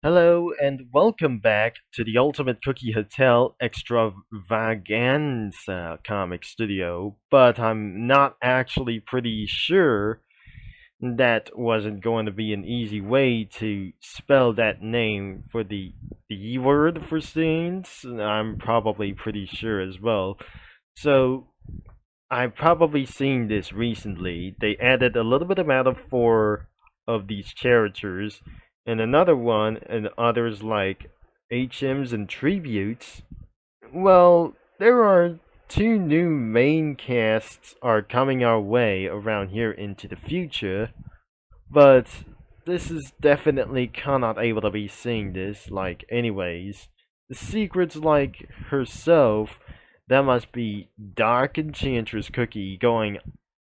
Hello and welcome back to the Ultimate Cookie Hotel Extravaganza Comic Studio, but I'm not actually pretty sure that wasn't going to be an easy way to spell that name for the E word for scenes. I'm probably pretty sure as well. So I've probably seen this recently. They added a little bit amount of four of these characters, and another one, and others like HMs and tributes. Well, there are two new main casts are coming our way around here into the future, but this is definitely cannot able to be seeing this like anyways. The secrets like herself, that must be Dark Enchantress Cookie going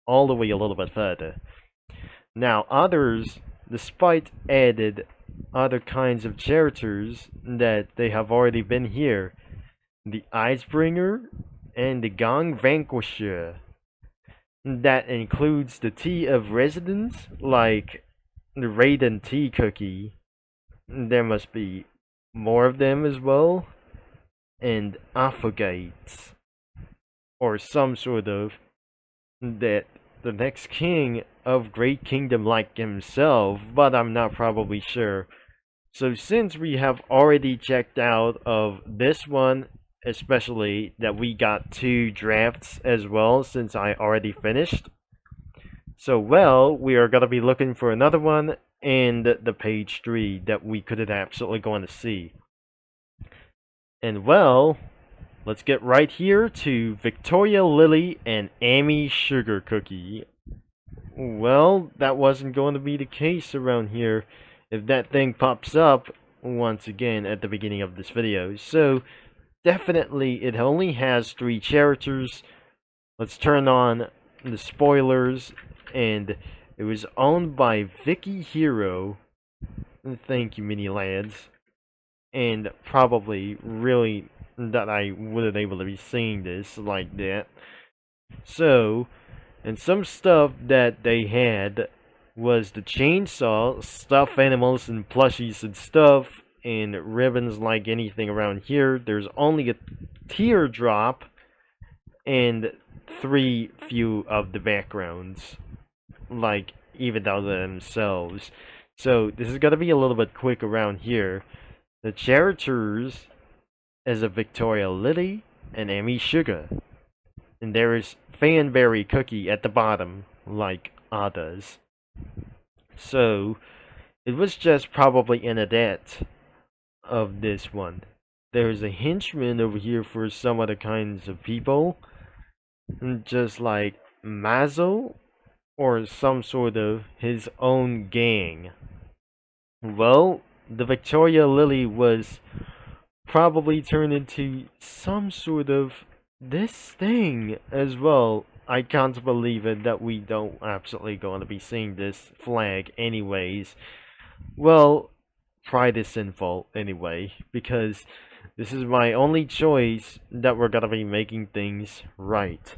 all the way a little bit further. Now others, despite added other kinds of characters that they have already been here, the Icebringer and the Gong Vanquisher. That includes the Tea of Residence, like the Raiden Tea Cookie. There must be more of them as well, and Affogates, or some sort of that the next king of Great Kingdom like himself, but I'm not probably sure. So since we have already checked out of this one, especially that we got two drafts as well since I already finished. So well, we are gonna be looking for another one and the page 3 that we couldn't absolutely going to see. And well, let's get right here to Victoria Lily and Amy Sugar Cookie. Well, that wasn't going to be the case around here if that thing pops up once again at the beginning of this video. So, definitely it only has 3 characters. Let's turn on the spoilers, and it was owned by Vicky Hero. Thank you, mini lads. And probably really that I wouldn't able to be seeing this like that. So, and some stuff that they had was the chainsaw, stuffed animals and plushies and stuff, and ribbons like anything around here. There's only a teardrop and 3 few of the backgrounds, like even out of themselves. So this is gonna be a little bit quick around here. The characters is a Victoria Lily and Amy Sugar. And there is Fanberry Cookie at the bottom, like others. So, it was just probably an adept of this one. There's a henchman over here for some other kinds of people, just like Mazo, or some sort of his own gang. Well, the Victoria Lily was probably turned into some sort of this thing as well. I can't believe it that we don't absolutely going to be seeing this flag anyways. Well, pride is sinful anyway, because this is my only choice that we're gonna be making things right.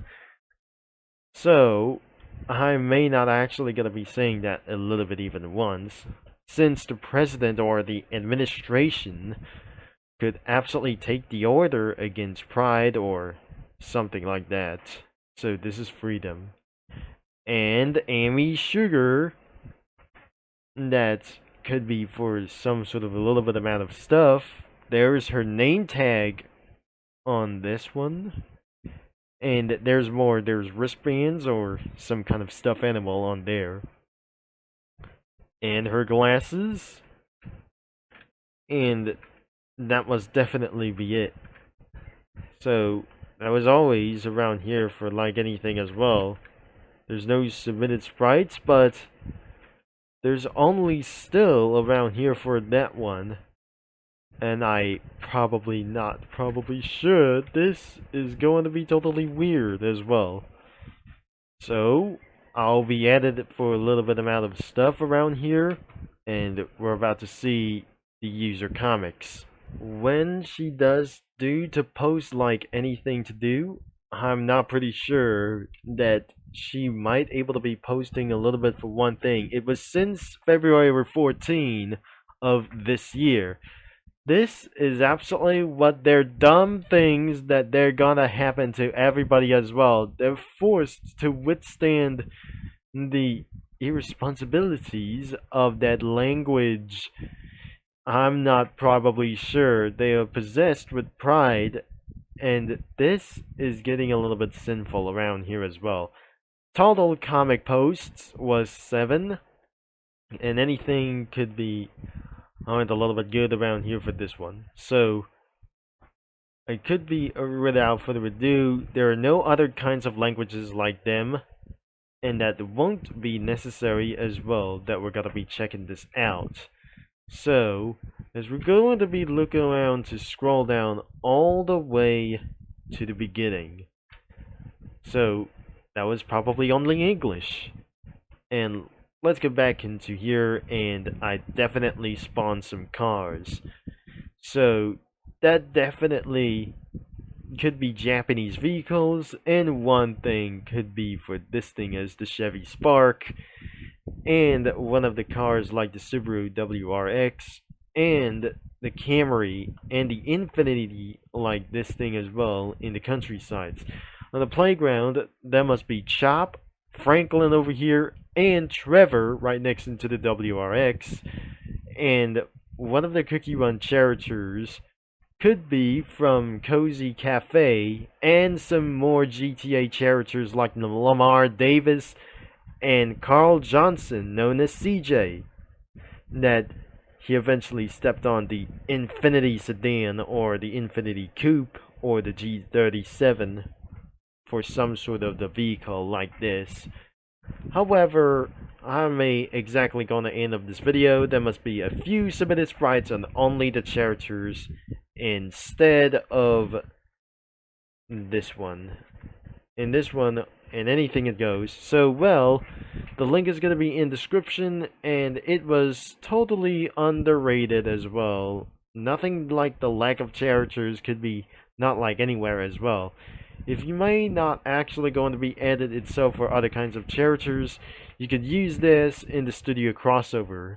So, I may not actually gonna be saying that a little bit even once, since the president or the administration could absolutely take the order against pride or something like that. So this is freedom. And Amy Sugar, that could be for some sort of a little bit amount of stuff. There's her name tag on this one. And there's more. There's wristbands or some kind of stuffed animal on there. And her glasses. And that must definitely be it. So, that was always around here for like anything as well. There's no submitted sprites, but there's only still around here for that one. And I probably should. This is going to be totally weird as well. So, I'll be added for a little bit amount of stuff around here. And we're about to see the user comics. When she does do to post like anything to do, I'm not pretty sure that she might able to be posting a little bit for one thing. It was since February 14 of this year. This is absolutely what they're dumb things that they're gonna happen to everybody as well. They're forced to withstand the irresponsibilities of that language. I'm not probably sure. They are possessed with pride, and this is getting a little bit sinful around here as well. Total comic posts was 7, and anything could be a little bit good around here for this one. So it could be, without further ado, there are no other kinds of languages like them, and that won't be necessary as well, that we're gonna be checking this out. So as we're going to be looking around to scroll down all the way to the beginning. So that was probably only English. And let's go back into here, and I definitely spawned some cars. So that definitely could be Japanese vehicles, and one thing could be for this thing as the Chevy Spark, and one of the cars like the Subaru WRX, and the Camry, and the Infiniti like this thing as well in the countrysides. On the playground, there must be Chop, Franklin over here, and Trevor right next into the WRX, and one of the Cookie Run characters could be from Cozy Cafe, and some more GTA characters like Lamar Davis and Carl Johnson, known as CJ, that he eventually stepped on the Infiniti sedan or the Infiniti Coupe or the G37 for some sort of the vehicle like this. However, I'm exactly going to end of this video. There must be a few submitted sprites on only the characters instead of this one. In this one, and anything it goes. So, well, the link is going to be in description, and it was totally underrated as well. Nothing like the lack of characters could be not like anywhere as well. If you may not actually going to be added itself for other kinds of characters, you could use this in the studio crossover,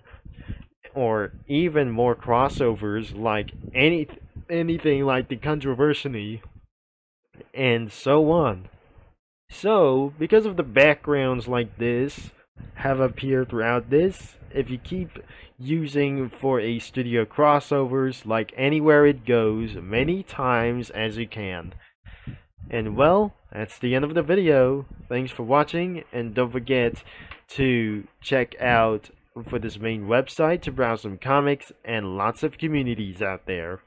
or even more crossovers like anything like the controversy and so on. So, because of the backgrounds like this have appeared throughout this, if you keep using for a studio crossovers like anywhere it goes many times as you can. And well, that's the end of the video. Thanks for watching, and don't forget to check out for this main website to browse some comics and lots of communities out there.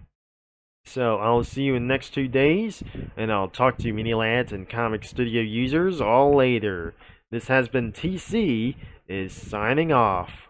So I'll see you in the next 2 days, and I'll talk to you mini lads and comic studio users all later. This has been TC is signing off.